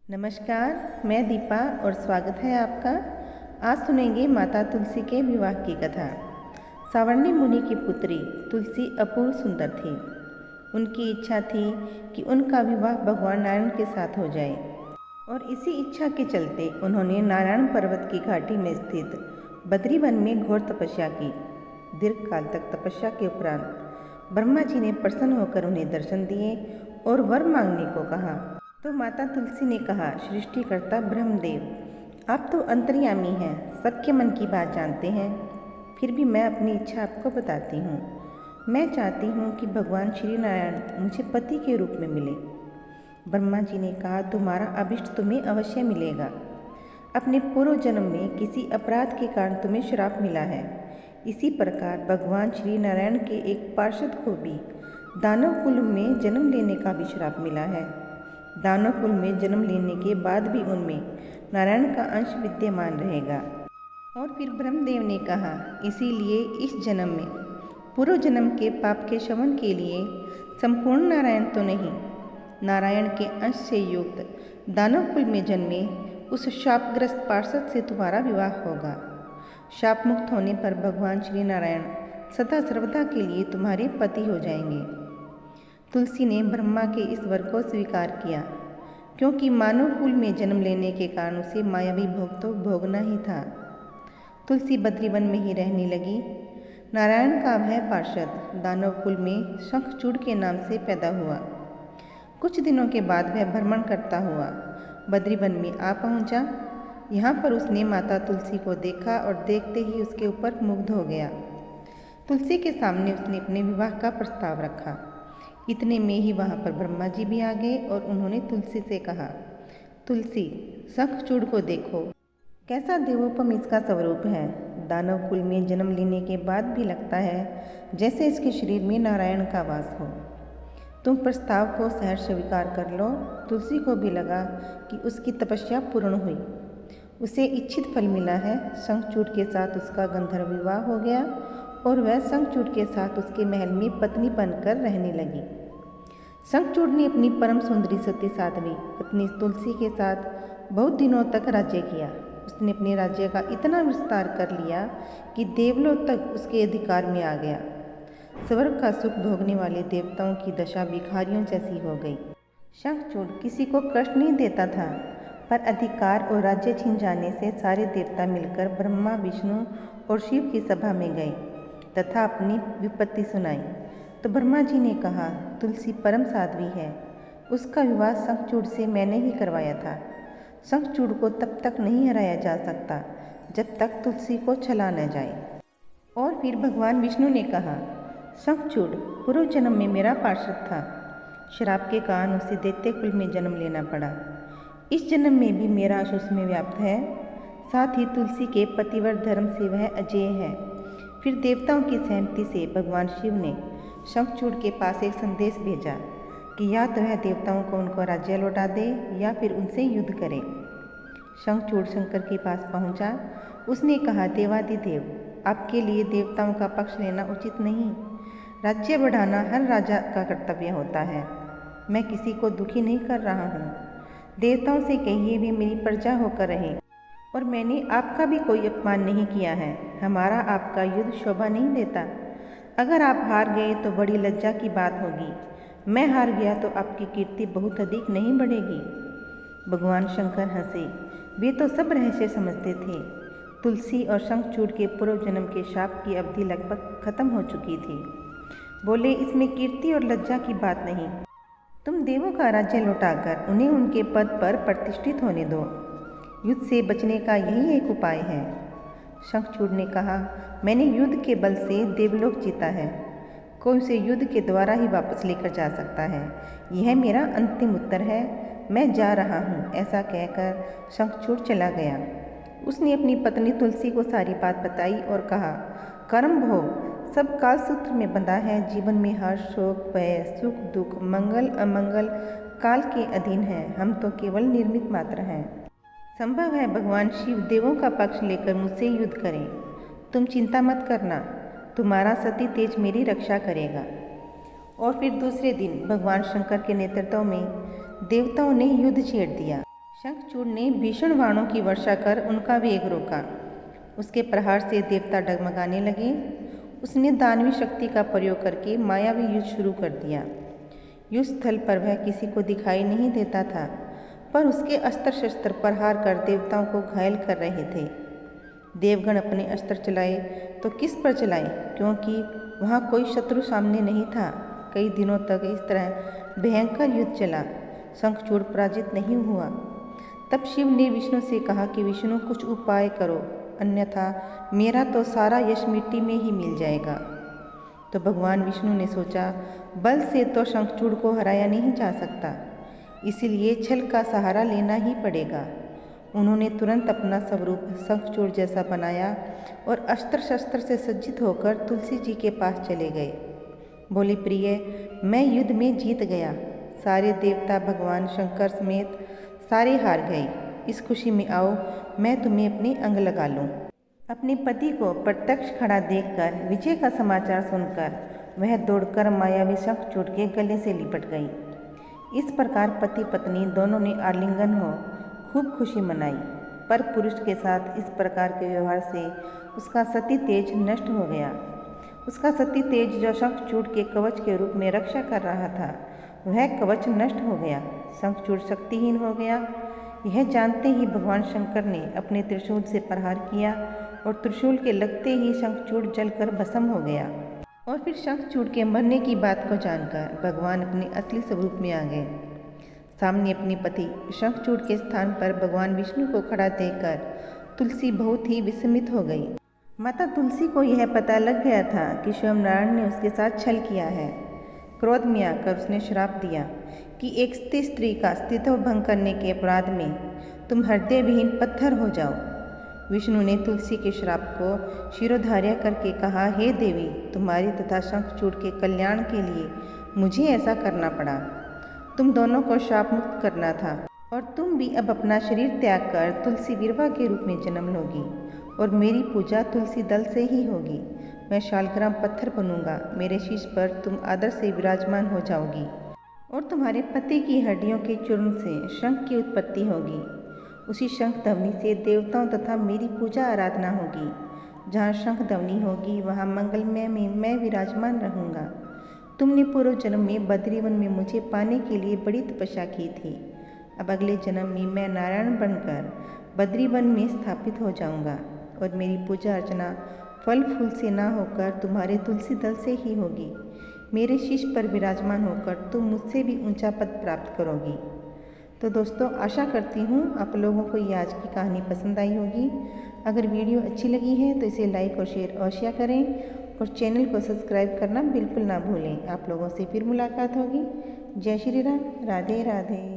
नमस्कार, मैं दीपा और स्वागत है आपका। आज सुनेंगे माता तुलसी के विवाह की कथा। सावर्णी मुनि की पुत्री तुलसी अपूर्व सुंदर थी। उनकी इच्छा थी कि उनका विवाह भगवान नारायण के साथ हो जाए और इसी इच्छा के चलते उन्होंने नारायण पर्वत की घाटी में स्थित बद्री वन में घोर तपस्या की। दीर्घ काल तक तपस्या के उपरांत ब्रह्मा जी ने प्रसन्न होकर उन्हें दर्शन दिए और वर मांगने को कहा। तो माता तुलसी ने कहा, सृष्टिकर्ता ब्रह्मदेव, आप तो अंतर्यामी हैं, सबके मन की बात जानते हैं। फिर भी मैं अपनी इच्छा आपको बताती हूँ। मैं चाहती हूँ कि भगवान श्री नारायण मुझे पति के रूप में मिले। ब्रह्मा जी ने कहा, तुम्हारा अभिष्ट तुम्हें अवश्य मिलेगा। अपने पूर्व जन्म में किसी अपराध के कारण तुम्हें श्राप मिला है। इसी प्रकार भगवान श्री नारायण के एक पार्षद को भी दानव कुल में जन्म लेने का भी श्राप मिला है। दानव कुल में जन्म लेने के बाद भी उनमें नारायण का अंश विद्यमान रहेगा। और फिर ब्रह्मदेव ने कहा, इसीलिए इस जन्म में पूर्व जन्म के पाप के शमन के लिए संपूर्ण नारायण तो नहीं, नारायण के अंश से युक्त दानव कुल में जन्मे उस शापग्रस्त पार्षद से तुम्हारा विवाह होगा। शाप मुक्त होने पर भगवान श्री नारायण सदा सर्वदा के लिए तुम्हारे पति हो जाएंगे। तुलसी ने ब्रह्मा के इस वर को स्वीकार किया, क्योंकि मानव कुल में जन्म लेने के कारण उसे मायावी भोग तो भोगना ही था। तुलसी बद्रीवन में ही रहने लगी। नारायण का वह पार्षद दानव कुल में शंखचूड़ के नाम से पैदा हुआ। कुछ दिनों के बाद वह भ्रमण करता हुआ बद्रीवन में आ पहुंचा। यहाँ पर उसने माता तुलसी को देखा और देखते ही उसके ऊपर मुग्ध हो गया। तुलसी के सामने उसने अपने विवाह का प्रस्ताव रखा। इतने में ही वहाँ पर ब्रह्मा जी भी आ गए और उन्होंने तुलसी से कहा, तुलसी, शंखचूड़ को देखो, कैसा देवोपम इसका स्वरूप है। दानव कुल में जन्म लेने के बाद भी लगता है जैसे इसके शरीर में नारायण का वास हो। तुम प्रस्ताव को सहर्ष स्वीकार कर लो। तुलसी को भी लगा कि उसकी तपस्या पूर्ण हुई, उसे इच्छित फल मिला है। शंखचूड़ के साथ उसका गंधर्व विवाह हो गया और वह शंखचूड़ के साथ उसके महल में पत्नी बनकर रहने लगी। शंखचूड़ ने अपनी परम सुंदरी सती साध्वी पत्नी तुलसी के साथ बहुत दिनों तक राज्य किया। उसने अपने राज्य का इतना विस्तार कर लिया कि देवलोक तक उसके अधिकार में आ गया। स्वर्ग का सुख भोगने वाले देवताओं की दशा भिखारियों जैसी हो गई। शंखचूड़ किसी को कष्ट नहीं देता था, पर अधिकार और राज्य छिन जाने से सारे देवता मिलकर ब्रह्मा, विष्णु और शिव की सभा में गए तथा अपनी विपत्ति सुनाई। तो ब्रह्मा जी ने कहा, तुलसी परम साध्वी है, उसका विवाह शंखचूड़ से मैंने ही करवाया था। शंखचूड़ को तब तक नहीं हराया जा सकता जब तक तुलसी को छला न जाए। और फिर भगवान विष्णु ने कहा, शंखचूड़ पूर्व जन्म में मेरा पार्षद था, श्राप के कारण उसे दैत्य कुल में जन्म लेना पड़ा। इस जन्म में भी मेरा अंश उसमें व्याप्त है। साथ ही तुलसी के पतिव्रत धर्म से वह अजेय है। फिर देवताओं की सहमति से भगवान शिव ने शंखचूड़ के पास एक संदेश भेजा कि या तो वह देवताओं को उनको राज्य लौटा दे या फिर उनसे युद्ध करे। शंखचूड़ शंकर के पास पहुंचा। उसने कहा, देवादिदेव, आपके लिए देवताओं का पक्ष लेना उचित नहीं। राज्य बढ़ाना हर राजा का कर्तव्य होता है। मैं किसी को दुखी नहीं कर रहा हूँ। देवताओं से कहिए वे मेरी प्रजा होकर रहे और मैंने आपका भी कोई अपमान नहीं किया है। हमारा आपका युद्ध शोभा नहीं देता। अगर आप हार गए तो बड़ी लज्जा की बात होगी। मैं हार गया तो आपकी कीर्ति बहुत अधिक नहीं बढ़ेगी। भगवान शंकर हंसे। वे तो सब रहस्य समझते थे। तुलसी और शंखचूड़ के पूर्व जन्म के शाप की अवधि लगभग खत्म हो चुकी थी। बोले, इसमें कीर्ति और लज्जा की बात नहीं। तुम देवों का राज्य लौटाकर उन्हें उनके पद पर प्रतिष्ठित होने दो। युद्ध से बचने का यही एक उपाय है। शंखचूड़ ने कहा, मैंने युद्ध के बल से देवलोक जीता है, कोई उसे युद्ध के द्वारा ही वापस लेकर जा सकता है। यह मेरा अंतिम उत्तर है। मैं जा रहा हूँ। ऐसा कहकर शंखचूड़ चला गया। उसने अपनी पत्नी तुलसी को सारी बात बताई और कहा, कर्म भोग सब काल सूत्र में बंधा है। जीवन में हर्ष, शोक, भय, सुख, दुख, मंगल, अमंगल काल के अधीन है। हम तो केवल निर्मित मात्र हैं। संभव है भगवान शिव देवों का पक्ष लेकर मुझसे युद्ध करें। तुम चिंता मत करना, तुम्हारा सती तेज मेरी रक्षा करेगा। और फिर दूसरे दिन भगवान शंकर के नेतृत्व में देवताओं ने युद्ध छेड़ दिया। शंखचूड़ ने भीषण बाणों की वर्षा कर उनका वेग रोका। उसके प्रहार से देवता डगमगाने लगे। उसने दानवी शक्ति का प्रयोग करके मायावी युद्ध शुरू कर दिया। युद्ध स्थल पर वह किसी को दिखाई नहीं देता था, पर उसके अस्त्र शस्त्र प्रहार कर देवताओं को घायल कर रहे थे। देवगण अपने अस्त्र चलाए तो किस पर चलाए, क्योंकि वहाँ कोई शत्रु सामने नहीं था। कई दिनों तक इस तरह भयंकर युद्ध चला। शंखचूड़ पराजित नहीं हुआ। तब शिव ने विष्णु से कहा कि विष्णु कुछ उपाय करो, अन्यथा मेरा तो सारा यश मिट्टी में ही मिल जाएगा। तो भगवान विष्णु ने सोचा, बल से तो शंखचूड़ को हराया नहीं जा सकता, इसीलिए छल का सहारा लेना ही पड़ेगा। उन्होंने तुरंत अपना स्वरूप शंखचूड़ जैसा बनाया और अस्त्र शस्त्र से सज्जित होकर तुलसी जी के पास चले गए। बोले, प्रिय, मैं युद्ध में जीत गया। सारे देवता भगवान शंकर समेत सारे हार गए। इस खुशी में आओ, मैं तुम्हें अपने अंग लगा लूं। अपने पति को प्रत्यक्ष खड़ा देखकर विजय का समाचार सुनकर वह दौड़कर मायावी शंखचूड़ के गले से लिपट गई। इस प्रकार पति पत्नी दोनों ने आलिंगन हो खूब खुशी मनाई। पर पुरुष के साथ इस प्रकार के व्यवहार से उसका सती तेज नष्ट हो गया। उसका सती तेज जो शंखचूड़ के कवच के रूप में रक्षा कर रहा था, वह कवच नष्ट हो गया। शंखचूड़ शक्तिहीन हो गया। यह जानते ही भगवान शंकर ने अपने त्रिशूल से प्रहार किया और त्रिशूल के लगते ही शंखचूड़ जलकर भस्म हो गया। और फिर शंखचूड़ के मरने की बात को जानकर भगवान अपने असली स्वरूप में आ गए। सामने अपने पति शंखचूड़ के स्थान पर भगवान विष्णु को खड़ा देखकर तुलसी बहुत ही विस्मित हो गई। माता तुलसी को यह पता लग गया था कि स्वयं नारायण ने उसके साथ छल किया है। क्रोध में आकर उसने श्राप दिया कि एक स्त्री का अस्तित्व भंग करने के अपराध में तुम हृदय विहीन पत्थर हो जाओ। विष्णु ने तुलसी के श्राप को शिरोधार्य करके कहा, हे देवी, तुम्हारी तथा शंखचूड़ के कल्याण के लिए मुझे ऐसा करना पड़ा। तुम दोनों को शाप मुक्त करना था और तुम भी अब अपना शरीर त्याग कर तुलसी विरवा के रूप में जन्म लोगी और मेरी पूजा तुलसी दल से ही होगी। मैं शालग्राम पत्थर बनूंगा। मेरे शीश पर तुम आदर से विराजमान हो जाओगी और तुम्हारे पति की हड्डियों के चूर्ण से शंख की उत्पत्ति होगी। उसी शंख ध्वनि से देवताओं तथा मेरी पूजा आराधना होगी। जहाँ शंख ध्वनि होगी वहाँ मंगलमय में मैं विराजमान रहूँगा। तुमने पूर्व जन्म में बद्रीवन में मुझे पाने के लिए बड़ी तपस्या की थी। अब अगले जन्म में मैं नारायण बनकर बद्रीवन में स्थापित हो जाऊँगा और मेरी पूजा अर्चना फल फूल से ना होकर तुम्हारे तुलसी दल से ही होगी। मेरे शीश पर विराजमान होकर तुम मुझसे भी ऊंचा पद प्राप्त करोगी। तो दोस्तों, आशा करती हूँ आप लोगों को ये आज की कहानी पसंद आई होगी। अगर वीडियो अच्छी लगी है तो इसे लाइक और शेयर अवश्य करें और चैनल को सब्सक्राइब करना बिल्कुल ना भूलें। आप लोगों से फिर मुलाकात होगी। जय श्री राम। राधे राधे।